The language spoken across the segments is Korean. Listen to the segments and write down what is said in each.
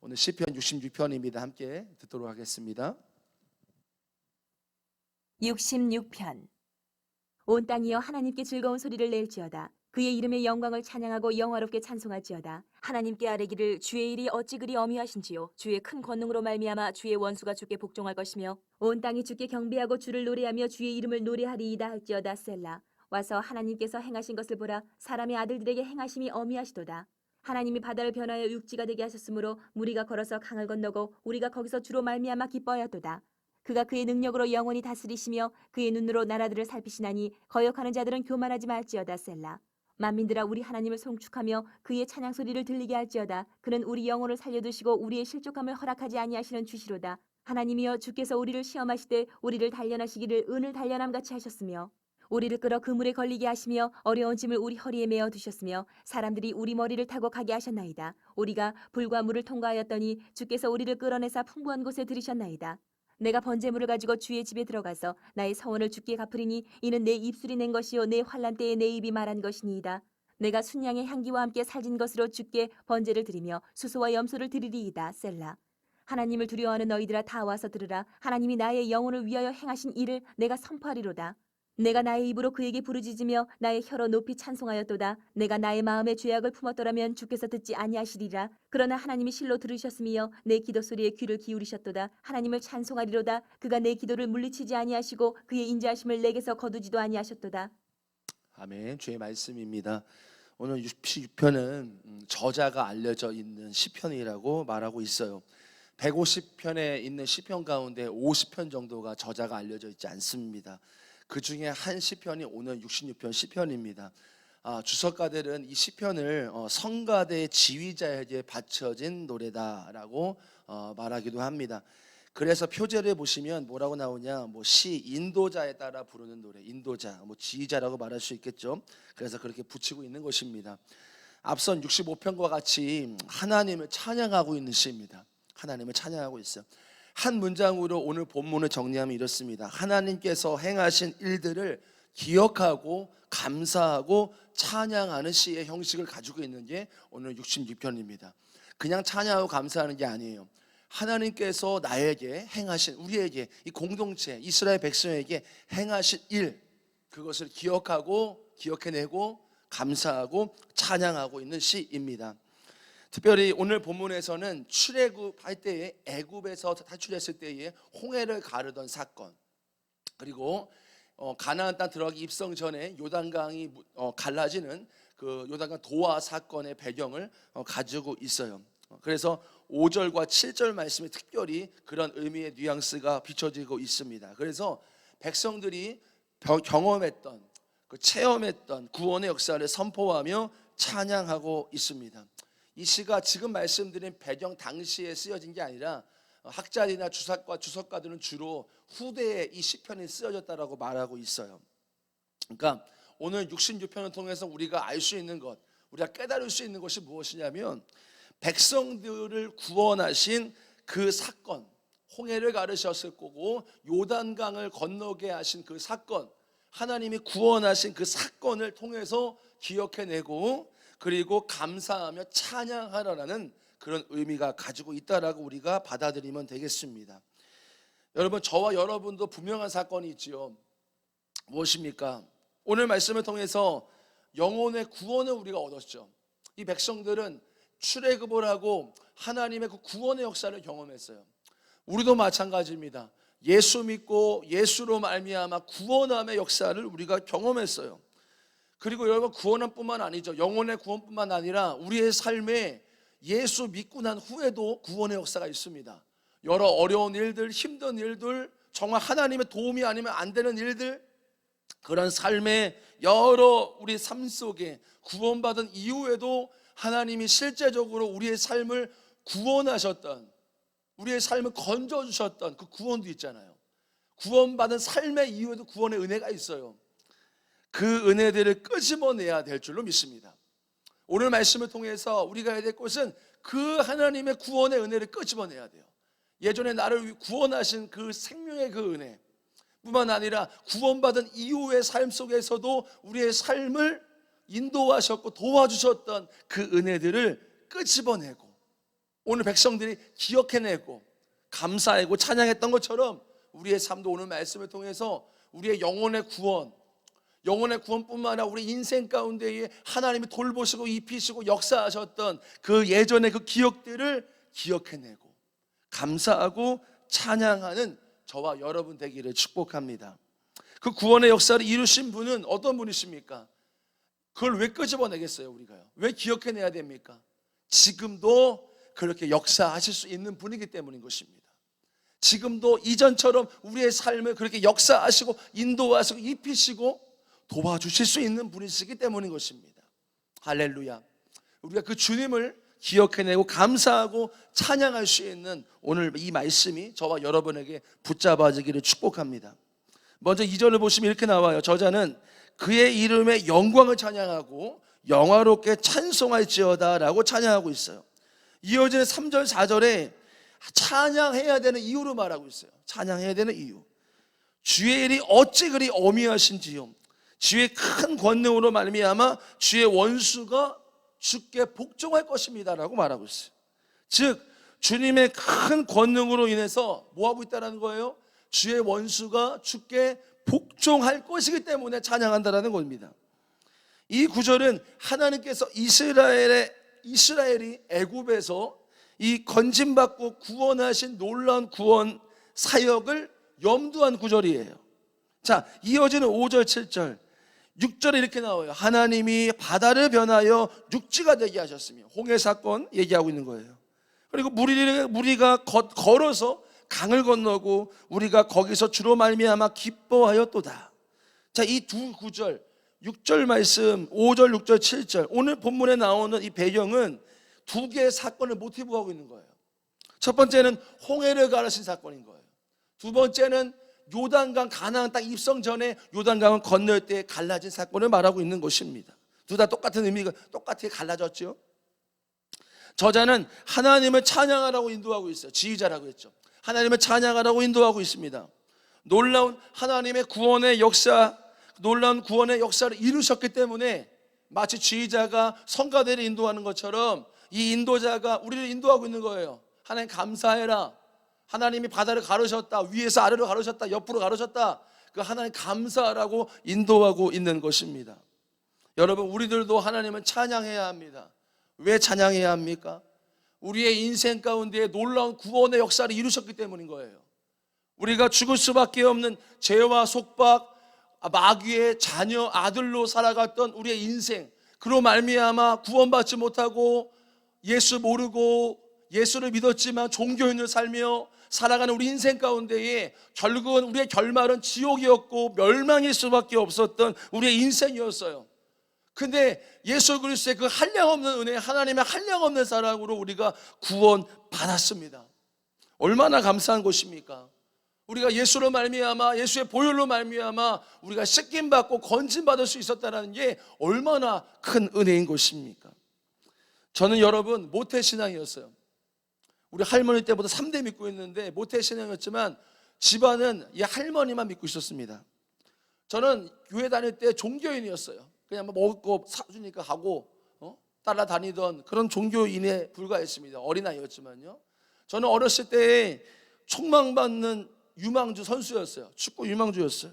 오늘 시편 66편입니다. 함께 듣도록 하겠습니다. 66편. 온 땅이여 하나님께 즐거운 소리를 낼지어다. 그의 이름의 영광을 찬양하고 영화롭게 찬송할지어다. 하나님께 아뢰기를 주의 일이 어찌 그리 어미하신지요. 주의 큰 권능으로 말미암아 주의 원수가 주께 복종할 것이며 온 땅이 주께 경배하고 주를 노래하며 주의 이름을 노래하리이다 할지어다. 셀라. 와서 하나님께서 행하신 것을 보라. 사람의 아들들에게 행하심이 어미하시도다. 하나님이 바다를 변하여 육지가 되게 하셨으므로 무리가 걸어서 강을 건너고 우리가 거기서 주로 말미암아 기뻐하였도다. 그가 그의 능력으로 영원히 다스리시며 그의 눈으로 나라들을 살피시나니 거역하는 자들은 교만하지 말지어다. 셀라. 만민들아 우리 하나님을 송축하며 그의 찬양 소리를 들리게 할지어다. 그는 우리 영혼을 살려두시고 우리의 실족함을 허락하지 아니하시는 주시로다. 하나님이여 주께서 우리를 시험하시되 우리를 단련하시기를 은을 단련함같이 하셨으며 우리를 끌어 그물에 걸리게 하시며 어려운 짐을 우리 허리에 메어 두셨으며 사람들이 우리 머리를 타고 가게 하셨나이다. 우리가 불과 물을 통과하였더니 주께서 우리를 끌어내사 풍부한 곳에 들이셨나이다. 내가 번제물을 가지고 주의 집에 들어가서 나의 서원을 주께 갚으리니 이는 내 입술이 낸 것이요 내 환난 때에 내 입이 말한 것이니이다. 내가 순양의 향기와 함께 살진 것으로 주께 번제를 드리며 수소와 염소를 드리리이다. 셀라. 하나님을 두려워하는 너희들아 다 와서 들으라. 하나님이 나의 영혼을 위하여 행하신 일을 내가 선포하리로다. 내가 나의 입으로 그에게 부르짖으며 나의 혀로 높이 찬송하였도다. 내가 나의 마음에 죄악을 품었더라면 주께서 듣지 아니하시리라. 그러나 하나님이 실로 들으셨으며 내 기도 소리에 귀를 기울이셨도다. 하나님을 찬송하리로다. 그가 내 기도를 물리치지 아니하시고 그의 인자하심을 내게서 거두지도 아니하셨도다. 아멘. 주의 말씀입니다. 오늘 66편은 저자가 알려져 있는 시편이라고 말하고 있어요. 150편에 있는 시편 가운데 50편 정도가 저자가 알려져 있지 않습니다. 그 중에 한 시편이 오늘 66편 시편입니다. 주석가들은 이 시편을 성가대 지휘자에게 바쳐진 노래다라고 말하기도 합니다. 그래서 표제를 보시면 뭐라고 나오냐, 시 인도자에 따라 부르는 노래, 인도자, 지휘자라고 말할 수 있겠죠. 그래서 그렇게 붙이고 있는 것입니다. 앞선 65편과 같이 하나님을 찬양하고 있는 시입니다. 하나님을 찬양하고 있어요. 한 문장으로 오늘 본문을 정리하면 이렇습니다. 하나님께서 행하신 일들을 기억하고 감사하고 찬양하는 시의 형식을 가지고 있는 게 오늘 66편입니다. 그냥 찬양하고 감사하는 게 아니에요. 하나님께서 나에게 행하신, 우리에게, 이 공동체 이스라엘 백성에게 행하신 일, 그것을 기억하고 기억해내고 감사하고 찬양하고 있는 시입니다. 특별히 오늘 본문에서는 출애굽할 때에, 애굽에서 탈출했을 때에 홍해를 가르던 사건, 그리고 가나안 땅 들어가기 입성 전에 요단강이 갈라지는 그 요단강 도화 사건의 배경을 가지고 있어요. 그래서 5절과 7절 말씀에 특별히 그런 의미의 뉘앙스가 비춰지고 있습니다. 그래서 백성들이 경험했던, 체험했던 구원의 역사를 선포하며 찬양하고 있습니다. 이 시가 지금 말씀드린 배경 당시에 쓰여진 게 아니라 학자들이나 주석가들은 주로 후대에 이 시편이 쓰여졌다라고 말하고 있어요. 그러니까 오늘 66편을 통해서 우리가 알 수 있는 것, 우리가 깨달을 수 있는 것이 무엇이냐면 백성들을 구원하신 그 사건, 홍해를 가르셨을 거고 요단강을 건너게 하신 그 사건, 하나님이 구원하신 그 사건을 통해서 기억해내고 그리고 감사하며 찬양하라는 그런 의미가 가지고 있다라고 우리가 받아들이면 되겠습니다. 여러분, 저와 여러분도 분명한 사건이 있지요. 무엇입니까? 오늘 말씀을 통해서 영혼의 구원을 우리가 얻었죠. 이 백성들은 출애굽을 하고 하나님의 그 구원의 역사를 경험했어요. 우리도 마찬가지입니다. 예수 믿고 예수로 말미암아 구원함의 역사를 우리가 경험했어요. 그리고 여러분, 구원은 뿐만 아니죠. 영혼의 구원뿐만 아니라 우리의 삶에 예수 믿고 난 후에도 구원의 역사가 있습니다. 여러 어려운 일들, 힘든 일들, 정말 하나님의 도움이 아니면 안 되는 일들, 그런 삶의 여러 우리 삶 속에 구원받은 이후에도 하나님이 실제적으로 우리의 삶을 구원하셨던, 우리의 삶을 건져주셨던 그 구원도 있잖아요. 구원받은 삶의 이후에도 구원의 은혜가 있어요. 그 은혜들을 끄집어내야 될 줄로 믿습니다. 오늘 말씀을 통해서 우리가 해야 될 것은 그 하나님의 구원의 은혜를 끄집어내야 돼요. 예전에 나를 구원하신 그 생명의 그 은혜 뿐만 아니라 구원받은 이후의 삶 속에서도 우리의 삶을 인도하셨고 도와주셨던 그 은혜들을 끄집어내고 오늘 백성들이 기억해내고 감사하고 찬양했던 것처럼 우리의 삶도 오늘 말씀을 통해서 우리의 영혼의 구원뿐만 아니라 우리 인생 가운데에 하나님이 돌보시고 입히시고 역사하셨던 그 예전의 그 기억들을 기억해내고 감사하고 찬양하는 저와 여러분 되기를 축복합니다. 그 구원의 역사를 이루신 분은 어떤 분이십니까? 그걸 왜 끄집어내겠어요 우리가요? 왜 기억해내야 됩니까? 지금도 그렇게 역사하실 수 있는 분이기 때문인 것입니다. 지금도 이전처럼 우리의 삶을 그렇게 역사하시고 인도하시고 입히시고 도와주실 수 있는 분이시기 때문인 것입니다. 할렐루야. 우리가 그 주님을 기억해내고 감사하고 찬양할 수 있는 오늘 이 말씀이 저와 여러분에게 붙잡아지기를 축복합니다. 먼저 2절을 보시면 이렇게 나와요. 저자는 그의 이름의 영광을 찬양하고 영화롭게 찬송할지어다 라고 찬양하고 있어요. 이어지는 3절 4절에 찬양해야 되는 이유로 말하고 있어요. 찬양해야 되는 이유. 주의 일이 어찌 그리 어미하신지요. 주의 큰 권능으로 말미암아 주의 원수가 주께 복종할 것입니다 라고 말하고 있어요. 즉 주님의 큰 권능으로 인해서 뭐하고 있다는 거예요? 주의 원수가 주께 복종할 것이기 때문에 찬양한다는 겁니다. 이 구절은 하나님께서 이스라엘이 애굽에서 이 건짐받고 구원하신 놀라운 구원 사역을 염두한 구절이에요. 자, 이어지는 5절 7절 6절에 이렇게 나와요. 하나님이 바다를 변하여 육지가 되게 하셨으며 홍해 사건 얘기하고 있는 거예요. 그리고 무리가 걸어서 강을 건너고 우리가 거기서 주로 말미암아 기뻐하였도다. 자, 이 두 구절 6절 말씀 5절 6절 7절 오늘 본문에 나오는 이 배경은 두 개의 사건을 모티브로 하고 있는 거예요. 첫 번째는 홍해를 가르신 사건인 거예요. 두 번째는 요단강 가나안 땅 입성 전에 요단강을 건널 때 갈라진 사건을 말하고 있는 것입니다. 둘 다 똑같은 의미가 똑같이 갈라졌죠. 저자는 하나님을 찬양하라고 인도하고 있어요. 지휘자라고 했죠. 하나님을 찬양하라고 인도하고 있습니다. 놀라운 하나님의 구원의 역사, 놀라운 구원의 역사를 이루셨기 때문에 마치 지휘자가 성가대를 인도하는 것처럼 이 인도자가 우리를 인도하고 있는 거예요. 하나님 감사해라. 하나님이 바다를 가르셨다. 위에서 아래로 가르셨다. 옆으로 가르셨다. 그 하나님 감사하라고 인도하고 있는 것입니다. 여러분, 우리들도 하나님은 찬양해야 합니다. 왜 찬양해야 합니까? 우리의 인생 가운데 놀라운 구원의 역사를 이루셨기 때문인 거예요. 우리가 죽을 수밖에 없는 죄와 속박, 마귀의 자녀, 아들로 살아갔던 우리의 인생, 그로 말미암아 구원받지 못하고 예수 모르고 예수를 믿었지만 종교인을 살며 살아가는 우리 인생 가운데에 결국은 우리의 결말은 지옥이었고 멸망일 수밖에 없었던 우리의 인생이었어요. 근데 예수 그리스도의 그 한량없는 은혜, 하나님의 한량없는 사랑으로 우리가 구원받았습니다. 얼마나 감사한 것입니까? 우리가 예수로 말미암아, 예수의 보혈로 말미암아 우리가 씻김받고 건짐받을 수 있었다는 게 얼마나 큰 은혜인 것입니까? 저는 여러분 모태신앙이었어요. 우리 할머니 때보다 3대 믿고 있는데 모태신앙이었지만 집안은 이 할머니만 믿고 있었습니다. 저는 교회 다닐 때 종교인이었어요. 그냥 뭐 먹을 거 사주니까 하고 따라다니던 그런 종교인에 불과했습니다. 어린아이였지만요. 저는 어렸을 때 촉망받는 유망주 선수였어요. 축구 유망주였어요.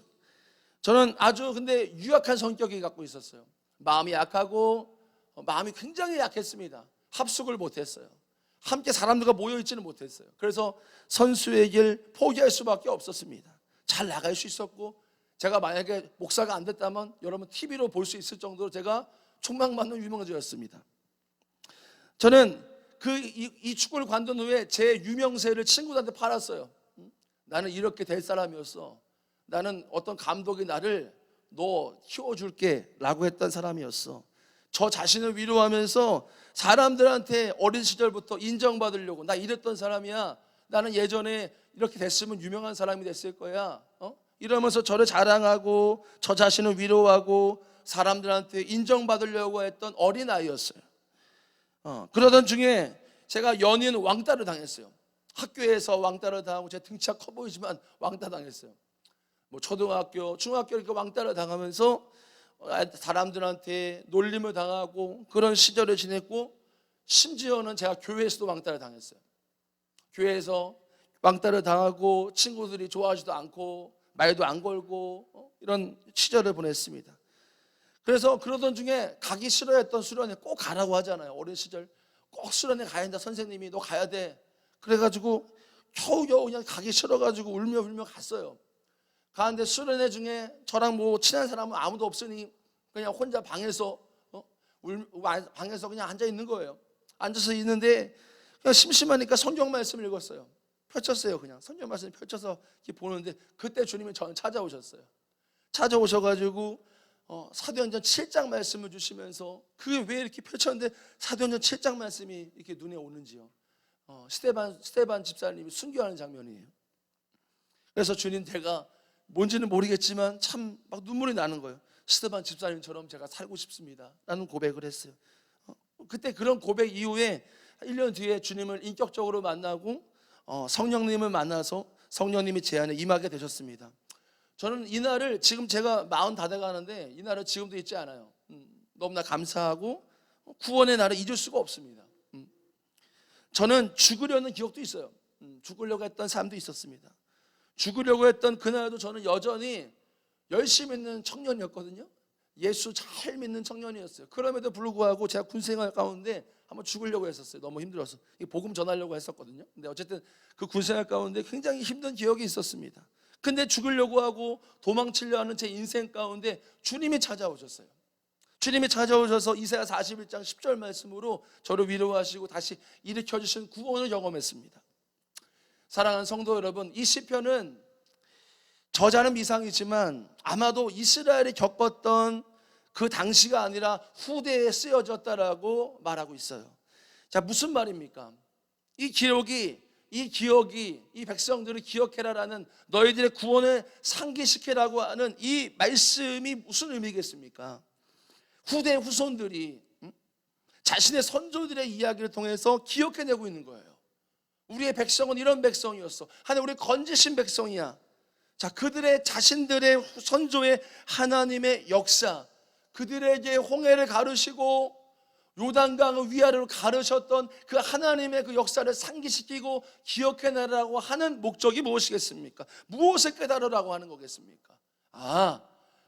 저는 아주 근데 유약한 성격이 갖고 있었어요. 마음이 약하고 마음이 굉장히 약했습니다. 합숙을 못했어요. 함께 사람들과 모여있지는 못했어요. 그래서 선수의 길 포기할 수밖에 없었습니다. 잘 나갈 수 있었고 제가 만약에 목사가 안 됐다면 여러분 TV로 볼 수 있을 정도로 제가 촉망받는 유망주였습니다. 저는 이 축구를 관둔 후에 제 유명세를 친구들한테 팔았어요. 나는 이렇게 될 사람이었어. 나는 어떤 감독이 나를 너 키워줄게 라고 했던 사람이었어. 저 자신을 위로하면서 사람들한테 어린 시절부터 인정받으려고 나 이랬던 사람이야. 나는 예전에 이렇게 됐으면 유명한 사람이 됐을 거야. 이러면서 저를 자랑하고 저 자신을 위로하고 사람들한테 인정받으려고 했던 어린아이였어요. 그러던 중에 제가 연인 왕따를 당했어요. 학교에서 왕따를 당하고 제 등치가 커 보이지만 왕따 당했어요. 뭐 초등학교, 중학교 이렇게 왕따를 당하면서 사람들한테 놀림을 당하고 그런 시절을 지냈고 심지어는 제가 교회에서도 왕따를 당했어요. 교회에서 왕따를 당하고 친구들이 좋아하지도 않고 말도 안 걸고 이런 시절을 보냈습니다. 그래서 그러던 중에 가기 싫어했던 수련회 꼭 가라고 하잖아요. 어린 시절 꼭 수련회 가야 된다. 선생님이 너 가야 돼. 그래가지고 겨우겨우 그냥 가기 싫어가지고 울며 갔어요. 가는데 수련회 중에 저랑 뭐 친한 사람은 아무도 없으니 그냥 혼자 방에서 방에서 그냥 앉아 있는 거예요. 앉아서 있는데 그냥 심심하니까 성경 말씀을 읽었어요. 펼쳤어요. 그냥 성경 말씀 펼쳐서 이렇게 보는데 그때 주님이 저를 찾아오셨어요. 찾아오셔가지고 사도행전 7장 말씀을 주시면서 그게 왜 이렇게 펼쳤는데 사도행전 7장 말씀이 이렇게 눈에 오는지요. 스데반 집사님이 순교하는 장면이에요. 그래서 주님, 제가 뭔지는 모르겠지만 참 막 눈물이 나는 거예요. 스데반 집사님처럼 제가 살고 싶습니다 라는 고백을 했어요. 그때 그런 고백 이후에 1년 뒤에 주님을 인격적으로 만나고 성령님을 만나서 성령님이 제 안에 임하게 되셨습니다. 저는 이날을 지금 제가 40 다 돼가는데 이날은 지금도 잊지 않아요. 너무나 감사하고 구원의 날을 잊을 수가 없습니다. 저는 죽으려는 기억도 있어요. 죽으려고 했던 삶도 있었습니다. 죽으려고 했던 그날도 저는 여전히 열심히 있는 청년이었거든요. 예수 잘 믿는 청년이었어요. 그럼에도 불구하고 제가 군생활 가운데 한번 죽으려고 했었어요. 너무 힘들어서 복음 전하려고 했었거든요. 근데 어쨌든 그 군생활 가운데 굉장히 힘든 기억이 있었습니다. 근데 죽으려고 하고 도망치려 하는 제 인생 가운데 주님이 찾아오셨어요. 주님이 찾아오셔서 이사야 41장 10절 말씀으로 저를 위로하시고 다시 일으켜주신 구원을 경험했습니다. 사랑하는 성도 여러분, 이 시편은 저자는 미상이지만 아마도 이스라엘이 겪었던 그 당시가 아니라 후대에 쓰여졌다라고 말하고 있어요. 자, 무슨 말입니까? 이 기억이 이 백성들을 기억해라라는, 너희들의 구원을 상기시키라고 하는 이 말씀이 무슨 의미겠습니까? 후대 후손들이 자신의 선조들의 이야기를 통해서 기억해내고 있는 거예요. 우리의 백성은 이런 백성이었어. 하나님 우리 건지신 백성이야. 자, 그들의 자신들의 선조의 하나님의 역사, 그들에게 홍해를 가르시고 요단강을 위아래로 가르셨던 그 하나님의 그 역사를 상기시키고 기억해내라고 하는 목적이 무엇이겠습니까? 무엇을 깨달으라고 하는 거겠습니까?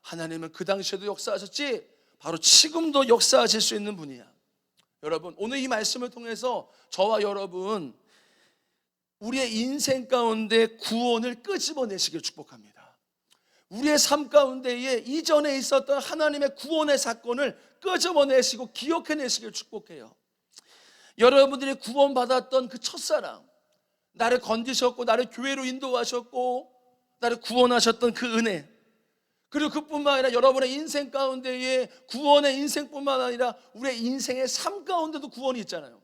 하나님은 그 당시에도 역사하셨지 바로 지금도 역사하실 수 있는 분이야. 여러분, 오늘 이 말씀을 통해서 저와 여러분 우리의 인생 가운데 구원을 끄집어내시길 축복합니다. 우리의 삶 가운데에 이전에 있었던 하나님의 구원의 사건을 끄집어내시고 기억해내시길 축복해요. 여러분들이 구원받았던 그 첫사랑, 나를 건지셨고 나를 교회로 인도하셨고 나를 구원하셨던 그 은혜, 그리고 그뿐만 아니라 여러분의 인생 가운데에 구원의 인생뿐만 아니라 우리의 인생의 삶 가운데도 구원이 있잖아요.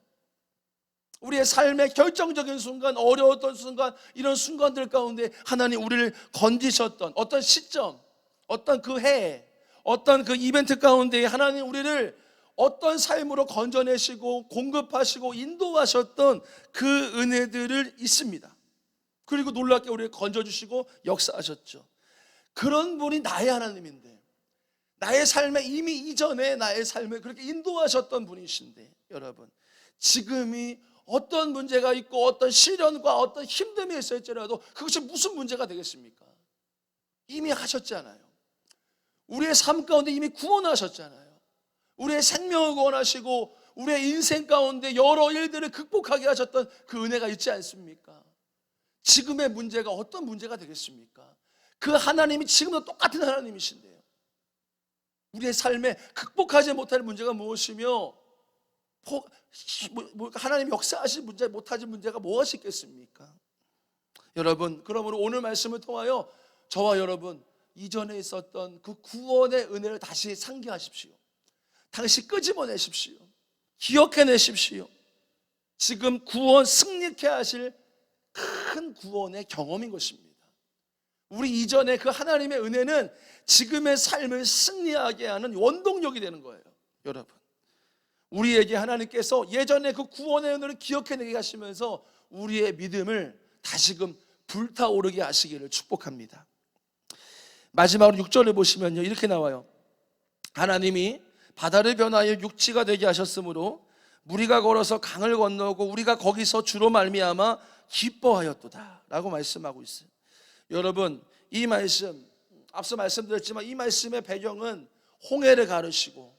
우리의 삶의 결정적인 순간, 어려웠던 순간, 이런 순간들 가운데 하나님 우리를 건지셨던 어떤 시점, 어떤 그 해, 어떤 그 이벤트 가운데 하나님 우리를 어떤 삶으로 건져내시고 공급하시고 인도하셨던 그 은혜들을 있습니다. 그리고 놀랍게 우리를 건져주시고 역사하셨죠. 그런 분이 나의 하나님인데, 나의 삶에 이미 이전에 나의 삶을 그렇게 인도하셨던 분이신데, 여러분 지금이 어떤 문제가 있고 어떤 시련과 어떤 힘듦이 있을지라도 그것이 무슨 문제가 되겠습니까? 이미 하셨잖아요. 우리의 삶 가운데 이미 구원하셨잖아요. 우리의 생명을 구원하시고 우리의 인생 가운데 여러 일들을 극복하게 하셨던 그 은혜가 있지 않습니까? 지금의 문제가 어떤 문제가 되겠습니까? 그 하나님이 지금도 똑같은 하나님이신데요. 우리의 삶에 극복하지 못할 문제가 무엇이며 하나님이 역사하실 문제, 못하실 문제가 무엇이 있겠습니까? 여러분, 그러므로 오늘 말씀을 통하여 저와 여러분 이전에 있었던 그 구원의 은혜를 다시 상기하십시오. 다시 끄집어내십시오. 기억해내십시오. 지금 구원 승리케 하실 큰 구원의 경험인 것입니다. 우리 이전에 그 하나님의 은혜는 지금의 삶을 승리하게 하는 원동력이 되는 거예요. 여러분, 우리에게 하나님께서 예전에 그 구원의 은혜를 기억해내게 하시면서 우리의 믿음을 다시금 불타오르게 하시기를 축복합니다. 마지막으로 6절을 보시면요, 이렇게 나와요. 하나님이 바다를 변하여 육지가 되게 하셨으므로 무리가 걸어서 강을 건너고 우리가 거기서 주로 말미암아 기뻐하였도다 라고 말씀하고 있어요. 여러분, 이 말씀 앞서 말씀드렸지만 이 말씀의 배경은 홍해를 가르시고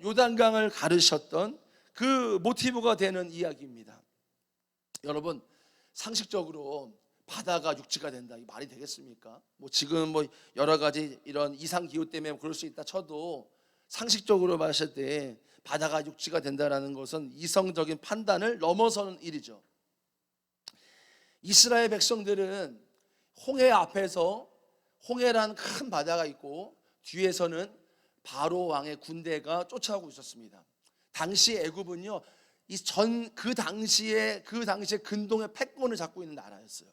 요단강을 가르셨던 그 모티브가 되는 이야기입니다. 여러분, 상식적으로 바다가 육지가 된다, 이 말이 되겠습니까? 지금 여러 가지 이런 이상 기후 때문에 그럴 수 있다 쳐도 상식적으로 봤을 때 바다가 육지가 된다라는 것은 이성적인 판단을 넘어서는 일이죠. 이스라엘 백성들은 홍해 앞에서 홍해라는 큰 바다가 있고 뒤에서는 바로 왕의 군대가 쫓아오고 있었습니다. 당시 애굽은요, 그 당시에 근동의 패권을 잡고 있는 나라였어요.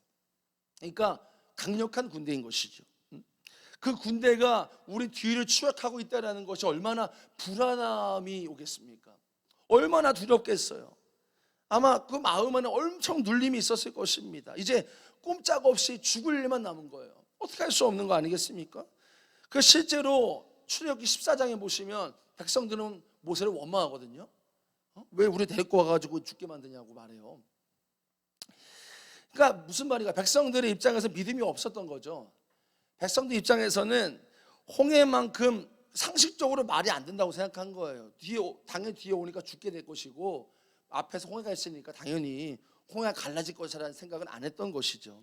그러니까 강력한 군대인 것이죠. 그 군대가 우리 뒤를 추격하고 있다는 것이 얼마나 불안함이 오겠습니까? 얼마나 두렵겠어요. 아마 그 마음에는 엄청 눌림이 있었을 것입니다. 이제 꼼짝없이 죽을 일만 남은 거예요. 어떻게 할 수 없는 거 아니겠습니까? 그 실제로 출애굽기 14장에 보시면 백성들은 모세를 원망하거든요. 왜 우리 데리고 와가지고 죽게 만드냐고 말해요. 그러니까 무슨 말인가, 백성들의 입장에서 믿음이 없었던 거죠. 백성들 입장에서는 홍해만큼 상식적으로 말이 안 된다고 생각한 거예요. 당연히 뒤에 오니까 죽게 될 것이고 앞에서 홍해가 있으니까 당연히 홍해가 갈라질 것이라는 생각은 안 했던 것이죠.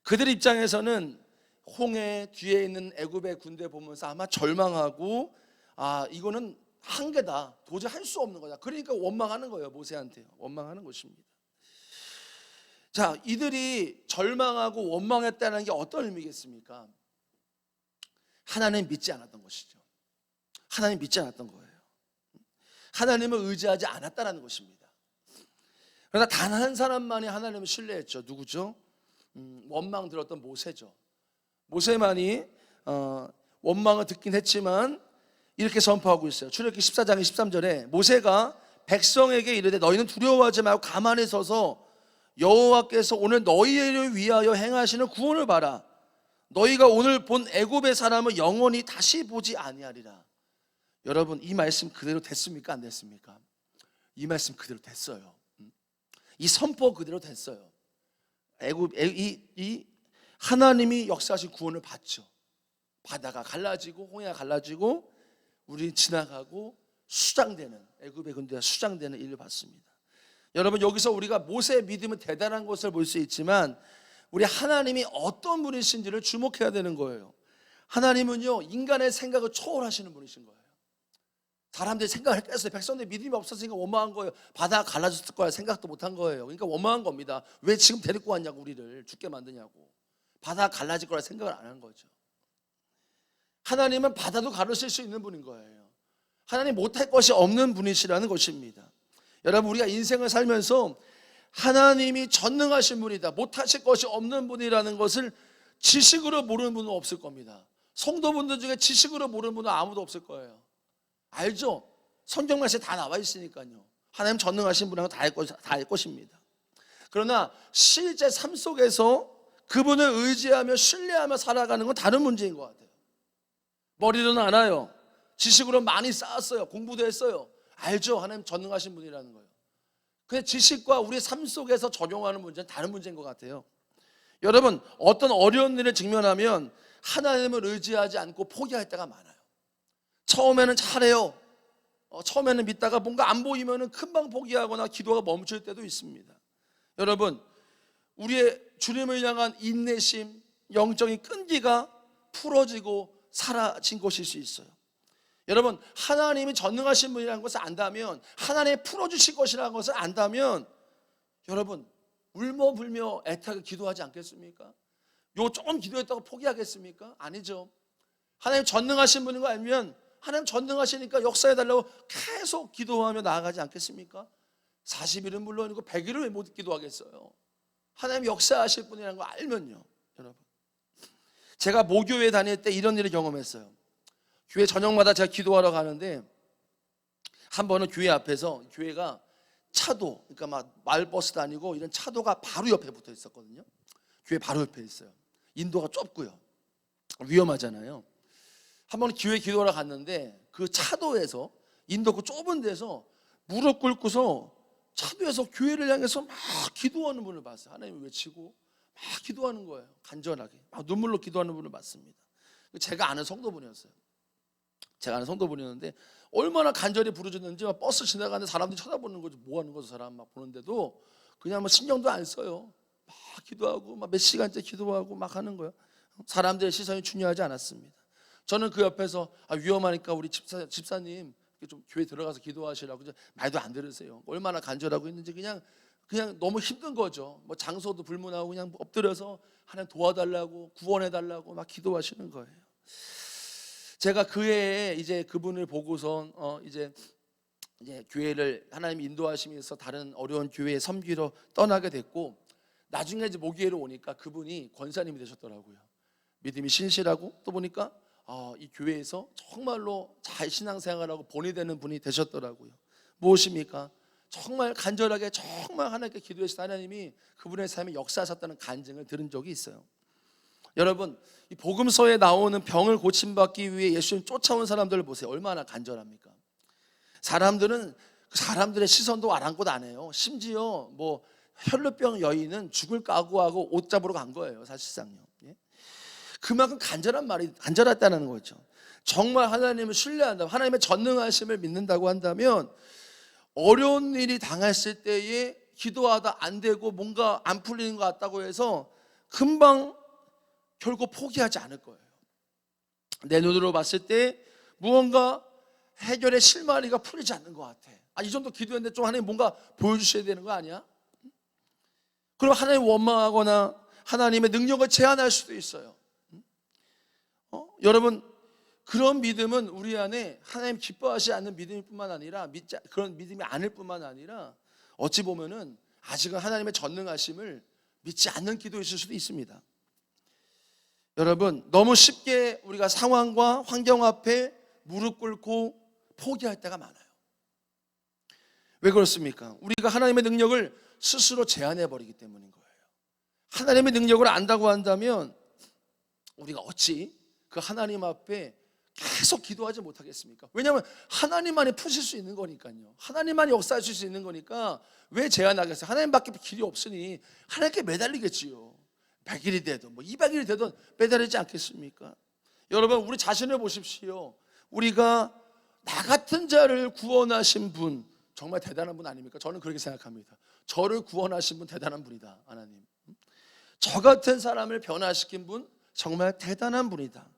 그들 입장에서는 홍해 뒤에 있는 애굽의 군대 보면서 아마 절망하고 이거는 한계다, 도저히 할 수 없는 거다. 그러니까 원망하는 거예요. 모세한테 원망하는 것입니다. 자, 이들이 절망하고 원망했다는 게 어떤 의미겠습니까? 하나님 믿지 않았던 것이죠. 하나님 믿지 않았던 거예요. 하나님을 의지하지 않았다는 것입니다. 그러나 단 한 사람만이 하나님을 신뢰했죠. 누구죠? 원망 들었던 모세죠. 모세만이 원망을 듣긴 했지만 이렇게 선포하고 있어요. 출애굽기 14장 13절에 모세가 백성에게 이르되 너희는 두려워하지 말고 가만히 서서 여호와께서 오늘 너희를 위하여 행하시는 구원을 봐라. 너희가 오늘 본 애굽의 사람을 영원히 다시 보지 아니하리라. 여러분, 이 말씀 그대로 됐습니까? 안 됐습니까? 이 말씀 그대로 됐어요. 이 선포 그대로 됐어요. 이 하나님이 역사하신 구원을 봤죠. 바다가 갈라지고 홍해가 갈라지고 우리 지나가고 수장되는, 애굽의 군대가 수장되는 일을 봤습니다. 여러분, 여기서 우리가 모세의 믿음은 대단한 것을 볼 수 있지만 우리 하나님이 어떤 분이신지를 주목해야 되는 거예요. 하나님은요, 인간의 생각을 초월하시는 분이신 거예요. 사람들이 생각을 깼어요. 백성들 믿음이 없었으니까 원망한 거예요. 바다가 갈라졌을 거야 생각도 못한 거예요. 그러니까 원망한 겁니다. 왜 지금 데리고 왔냐고, 우리를 죽게 만드냐고. 바다가 갈라질 거라 생각을 안 한 거죠. 하나님은 바다도 가르칠 수 있는 분인 거예요. 하나님 못할 것이 없는 분이시라는 것입니다. 여러분, 우리가 인생을 살면서 하나님이 전능하신 분이다, 못하실 것이 없는 분이라는 것을 지식으로 모르는 분은 없을 겁니다. 성도분들 중에 지식으로 모르는 분은 아무도 없을 거예요. 알죠? 성경 말씀에 다 나와 있으니까요. 하나님 전능하신 분하고 다 알 것입니다. 그러나 실제 삶 속에서 그분을 의지하며 신뢰하며 살아가는 건 다른 문제인 것 같아요. 머리로는 알아요. 지식으로 많이 쌓았어요. 공부도 했어요. 알죠? 하나님 전능하신 분이라는 거예요. 그 지식과 우리 삶 속에서 적용하는 문제는 다른 문제인 것 같아요. 여러분, 어떤 어려운 일을 직면하면 하나님을 의지하지 않고 포기할 때가 많아요. 처음에는 잘해요. 처음에는 믿다가 뭔가 안 보이면 금방 포기하거나 기도가 멈출 때도 있습니다. 여러분, 우리의 주님을 향한 인내심, 영적인 끈기가 풀어지고 사라진 것일 수 있어요. 여러분, 하나님이 전능하신 분이라는 것을 안다면, 하나님이 풀어주실 것이라는 것을 안다면, 여러분, 울며불며 애타게 기도하지 않겠습니까? 조금 기도했다고 포기하겠습니까? 아니죠. 하나님 전능하신 분인 거 알면 하나님 전능하시니까 역사해달라고 계속 기도하며 나아가지 않겠습니까? 40일은 물론이고 100일을 왜 못 기도하겠어요? 하나님 역사하실 분이라는 거 알면요. 여러분, 제가 모교회 다닐 때 이런 일을 경험했어요. 교회 저녁마다 제가 기도하러 가는데 한 번은 교회 앞에서, 교회가 차도, 그러니까 막 마을버스도 아니고 이런 차도가 바로 옆에 붙어 있었거든요. 교회 바로 옆에 있어요. 인도가 좁고요, 위험하잖아요. 한 번 교회 기도하러 갔는데 그 차도에서, 인도 그 좁은 데서 무릎 꿇고서 차도에서 교회를 향해서 막 기도하는 분을 봤어요. 하나님을 외치고 막 기도하는 거예요. 간절하게 막 눈물로 기도하는 분을 봤습니다. 제가 아는 성도분이었어요. 제가 아는 성도분이었는데 얼마나 간절히 부르짖는지 막 버스 지나가는 사람들이 쳐다보는 거죠. 뭐 하는 거죠, 사람 막 보는데도 그냥 뭐 신경도 안 써요. 막 기도하고 막 몇 시간째 기도하고 막 하는 거예요. 사람들의 시선이 중요하지 않았습니다. 저는 그 옆에서 위험하니까 우리 집사님 좀 교회 들어가서 기도하시라고. 말도 안 들으세요. 얼마나 간절하고 있는지 그냥 너무 힘든 거죠. 뭐 장소도 불문하고 그냥 엎드려서 하나님 도와달라고 구원해달라고 막 기도하시는 거예요. 제가 그 해에 이제 그분을 보고서 이제 교회를 하나님 인도하시면서 다른 어려운 교회에 섬기러 떠나게 됐고, 나중에 이제 모기회로 오니까 그분이 권사님이 되셨더라고요. 믿음이 신실하고 또 보니까 이 교회에서 정말로 잘 신앙생활하고 본이 되는 분이 되셨더라고요. 무엇입니까? 정말 간절하게 정말 하나님께 기도해서 하나님이 그분의 삶에 역사하셨다는 간증을 들은 적이 있어요. 여러분, 이 복음서에 나오는 병을 고침받기 위해 예수님 쫓아온 사람들을 보세요. 얼마나 간절합니까? 사람들은 사람들의 시선도 아랑곳 안 해요. 심지어 뭐 혈루병 여인은 죽을 각오하고 옷 잡으러 간 거예요, 사실상요. 그만큼 간절했다는 거죠. 정말 하나님을 신뢰한다, 하나님의 전능하심을 믿는다고 한다면 어려운 일이 당했을 때에 기도하다 안 되고 뭔가 안 풀리는 것 같다고 해서 금방 결국 포기하지 않을 거예요. 내 눈으로 봤을 때 무언가 해결의 실마리가 풀리지 않는 것 같아. 이 정도 기도했는데 좀 하나님 뭔가 보여주셔야 되는 거 아니야? 그럼 하나님 원망하거나 하나님의 능력을 제한할 수도 있어요. 여러분, 그런 믿음은 우리 안에 하나님 기뻐하지 않는 믿음일 뿐만 아니라 그런 믿음이 아닐 뿐만 아니라 어찌 보면은 아직은 하나님의 전능하심을 믿지 않는 기도였을 수도 있습니다. 여러분, 너무 쉽게 우리가 상황과 환경 앞에 무릎 꿇고 포기할 때가 많아요. 왜 그렇습니까? 우리가 하나님의 능력을 스스로 제한해 버리기 때문인 거예요. 하나님의 능력을 안다고 한다면 우리가 어찌 그 하나님 앞에 계속 기도하지 못하겠습니까? 왜냐하면 하나님만이 푸실 수 있는 거니까요. 하나님만이 역사하실 수 있는 거니까 왜 제한하겠어요? 하나님밖에 길이 없으니 하나님께 매달리겠지요. 100일이 되든 뭐 200일이 되든 매달리지 않겠습니까? 여러분, 우리 자신을 보십시오. 우리가 나 같은 자를 구원하신 분 정말 대단한 분 아닙니까? 저는 그렇게 생각합니다. 저를 구원하신 분 대단한 분이다, 하나님. 저 같은 사람을 변화시킨 분 정말 대단한 분이다.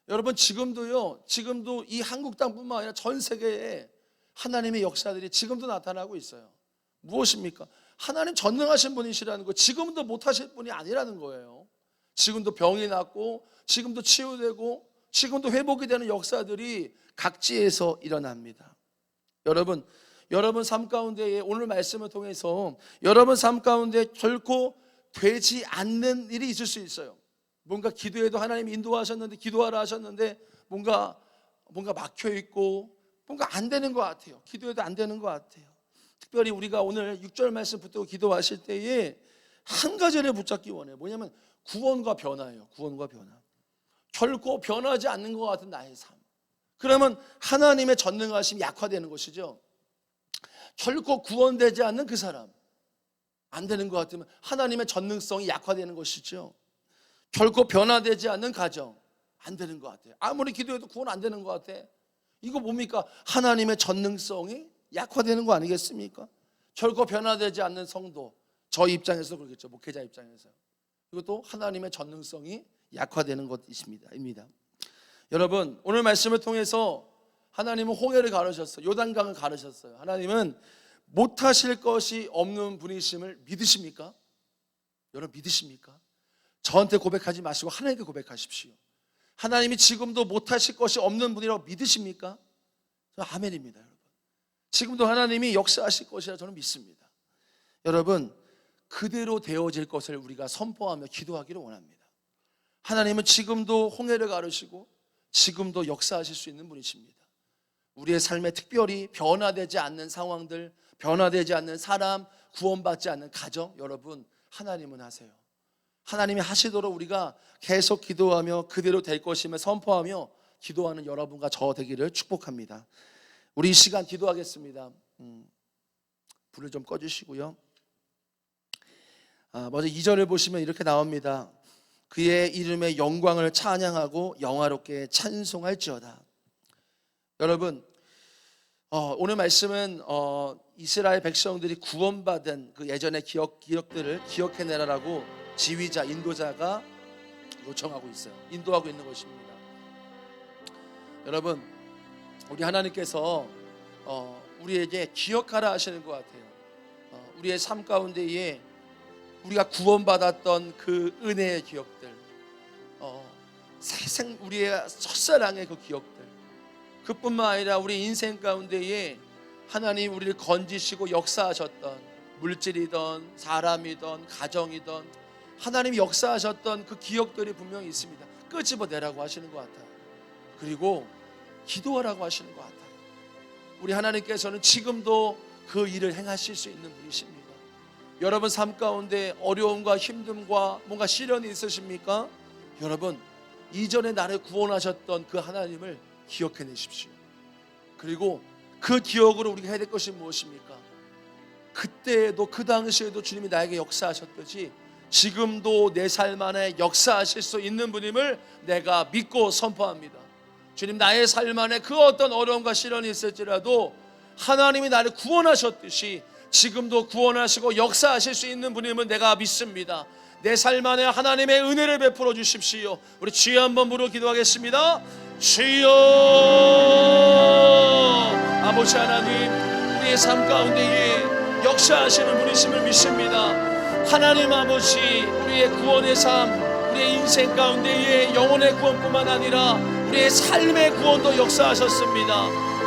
여러분, 지금도 이 한국 땅뿐만 아니라 전 세계에 하나님의 역사들이 지금도 나타나고 있어요. 무엇입니까? 하나님 전능하신 분이시라는 거, 지금도 못하실 분이 아니라는 거예요. 지금도 병이 낫고 지금도 치유되고 지금도 회복이 되는 역사들이 각지에서 일어납니다. 여러분 삶 가운데에 오늘 말씀을 통해서 여러분 삶 가운데 결코 되지 않는 일이 있을 수 있어요. 뭔가 기도해도 하나님이 인도하셨는데, 기도하라 하셨는데 뭔가 막혀있고 뭔가 안 되는 것 같아요. 기도해도 안 되는 것 같아요. 특별히 우리가 오늘 6절 말씀 붙들고 기도하실 때에 한 가지를 붙잡기 원해요. 뭐냐면 구원과 변화예요. 구원과 변화. 결코 변하지 않는 것 같은 나의 삶. 그러면 하나님의 전능하심이 약화되는 것이죠. 결코 구원되지 않는 그 사람, 안 되는 것 같으면 하나님의 전능성이 약화되는 것이죠. 결코 변화되지 않는 가정, 안 되는 것 같아요. 아무리 기도해도 구원 안 되는 것 같아. 이거 뭡니까? 하나님의 전능성이 약화되는 거 아니겠습니까? 결코 변화되지 않는 성도, 저희 입장에서 그렇겠죠. 목회자 입장에서. 이것도 하나님의 전능성이 약화되는 것입니다. 여러분, 오늘 말씀을 통해서 하나님은 홍해를 가르셨어요. 요단강을 가르셨어요. 하나님은 못하실 것이 없는 분이심을 믿으십니까? 여러분, 믿으십니까? 저한테 고백하지 마시고 하나님께 고백하십시오. 하나님이 지금도 못하실 것이 없는 분이라고 믿으십니까? 저는 아멘입니다. 여러분, 지금도 하나님이 역사하실 것이라 저는 믿습니다. 여러분, 그대로 되어질 것을 우리가 선포하며 기도하기를 원합니다. 하나님은 지금도 홍해를 가르시고 지금도 역사하실 수 있는 분이십니다. 우리의 삶에 특별히 변화되지 않는 상황들, 변화되지 않는 사람, 구원받지 않는 가정, 여러분, 하나님은 하세요. 하나님이 하시도록 우리가 계속 기도하며 그대로 될 것임을 선포하며 기도하는 여러분과 저 되기를 축복합니다. 우리 이 시간 기도하겠습니다. 불을 좀 꺼주시고요. 먼저 2절을 보시면 이렇게 나옵니다. 그의 이름의 영광을 찬양하고 영화롭게 찬송할지어다. 여러분, 오늘 말씀은 이스라엘 백성들이 구원받은 그 예전의 기억들을 기억해내라라고 지휘자, 인도자가 요청하고 있어요. 인도하고 있는 것입니다. 여러분, 우리 하나님께서 우리에게 기억하라 하시는 것 같아요. 우리의 삶 가운데에 우리가 구원받았던 그 은혜의 기억들, 우리의 첫사랑의 그 기억들, 그뿐만 아니라 우리 인생 가운데에 하나님 우리를 건지시고 역사하셨던 물질이든 사람이든 가정이든 하나님이 역사하셨던 그 기억들이 분명히 있습니다. 끄집어내라고 하시는 것 같아요. 그리고 기도하라고 하시는 것 같아요. 우리 하나님께서는 지금도 그 일을 행하실 수 있는 분이십니다. 여러분 삶 가운데 어려움과 힘듦과 뭔가 시련이 있으십니까? 여러분, 이전에 나를 구원하셨던 그 하나님을 기억해내십시오. 그리고 그 기억으로 우리가 해야 될 것이 무엇입니까? 그때에도 그 당시에도 주님이 나에게 역사하셨듯이 지금도 내 삶 안에 역사하실 수 있는 분임을 내가 믿고 선포합니다. 주님, 나의 삶 안에 그 어떤 어려움과 시련이 있을지라도 하나님이 나를 구원하셨듯이 지금도 구원하시고 역사하실 수 있는 분임을 내가 믿습니다. 내 삶 안에 하나님의 은혜를 베풀어 주십시오. 우리 주여 한번 부르고 기도하겠습니다. 주여, 아버지 하나님, 우리의 삶 가운데에 역사하시는 분이심을 믿습니다. 하나님 아버지, 우리의 구원의 삶, 우리의 인생 가운데에 영혼의 구원뿐만 아니라 우리의 삶의 구원도 역사하셨습니다.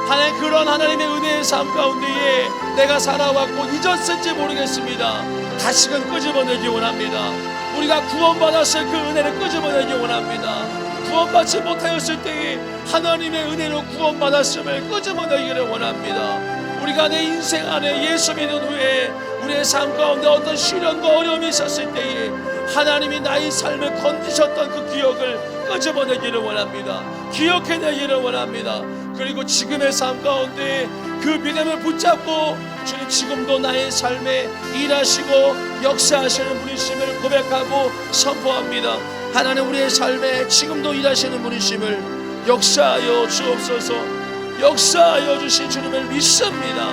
하나님, 그런 하나님의 은혜의 삶 가운데에 내가 살아왔고 잊었을지 모르겠습니다. 다시금 끄집어내기 원합니다. 우리가 구원받았을 그 은혜를 끄집어내기 원합니다. 구원받지 못하였을 때에 하나님의 은혜로 구원받았음을 끄집어내기를 원합니다. 우리가 내 인생 안에 예수 믿은 후에 우리의 삶 가운데 어떤 시련과 어려움이 있었을 때에 하나님이 나의 삶을 건지셨던 그 기억을 끄집어내기를 원합니다. 기억해내기를 원합니다. 그리고 지금의 삶 가운데 그 믿음을 붙잡고 주님, 지금도 나의 삶에 일하시고 역사하시는 분이심을 고백하고 선포합니다. 하나님, 우리의 삶에 지금도 일하시는 분이심을 역사하여 주옵소서. 역사하여 주신 주님을 믿습니다.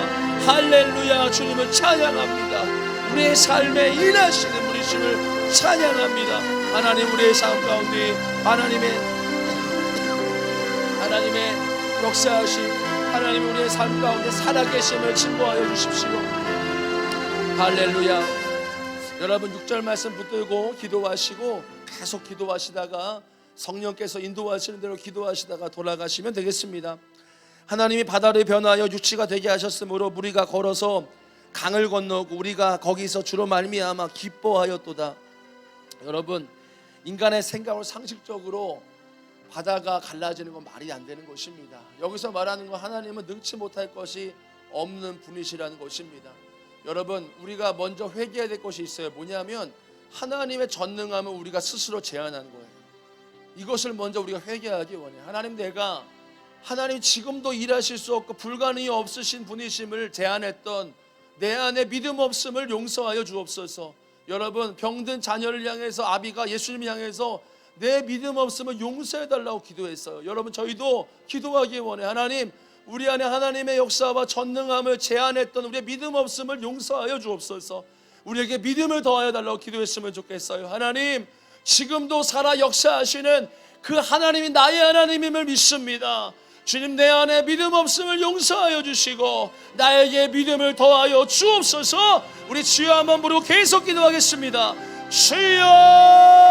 할렐루야. 주님을 찬양합니다. 우리의 삶에 일하시는 분이심을 찬양합니다. 하나님, 우리의 삶 가운데 하나님의 역사하신 하나님, 우리의 삶 가운데 살아계심을 증거하여 주십시오. 할렐루야. 여러분, 6절 말씀 붙들고 기도하시고 계속 기도하시다가 성령께서 인도하시는 대로 기도하시다가 돌아가시면 되겠습니다. 하나님이 바다를 변화하여 육지가 되게 하셨으므로 우리가 걸어서 강을 건너고 우리가 거기서 주로 말미암아 기뻐하였도다. 여러분, 인간의 생각으로 상식적으로 바다가 갈라지는 건 말이 안 되는 것입니다. 여기서 말하는 건 하나님은 능치 못할 것이 없는 분이시라는 것입니다. 여러분, 우리가 먼저 회개해야 될 것이 있어요. 뭐냐면 하나님의 전능함을 우리가 스스로 제한하는 거예요. 이것을 먼저 우리가 회개하기 원해요. 하나님 지금도 일하실 수 없고 불가능이 없으신 분이심을 제안했던 내 안에 믿음 없음을 용서하여 주옵소서. 여러분, 병든 자녀를 향해서 아비가 예수님을 향해서 내 믿음 없음을 용서해달라고 기도했어요. 여러분, 저희도 기도하기 원해. 하나님, 우리 안에 하나님의 역사와 전능함을 제한했던 우리의 믿음 없음을 용서하여 주옵소서. 우리에게 믿음을 더하여 달라고 기도했으면 좋겠어요. 하나님, 지금도 살아 역사하시는 그 하나님이 나의 하나님임을 믿습니다. 주님, 내 안에 믿음 없음을 용서하여 주시고 나에게 믿음을 더하여 주옵소서. 우리 주여 한번 부르고 계속 기도하겠습니다. 주여!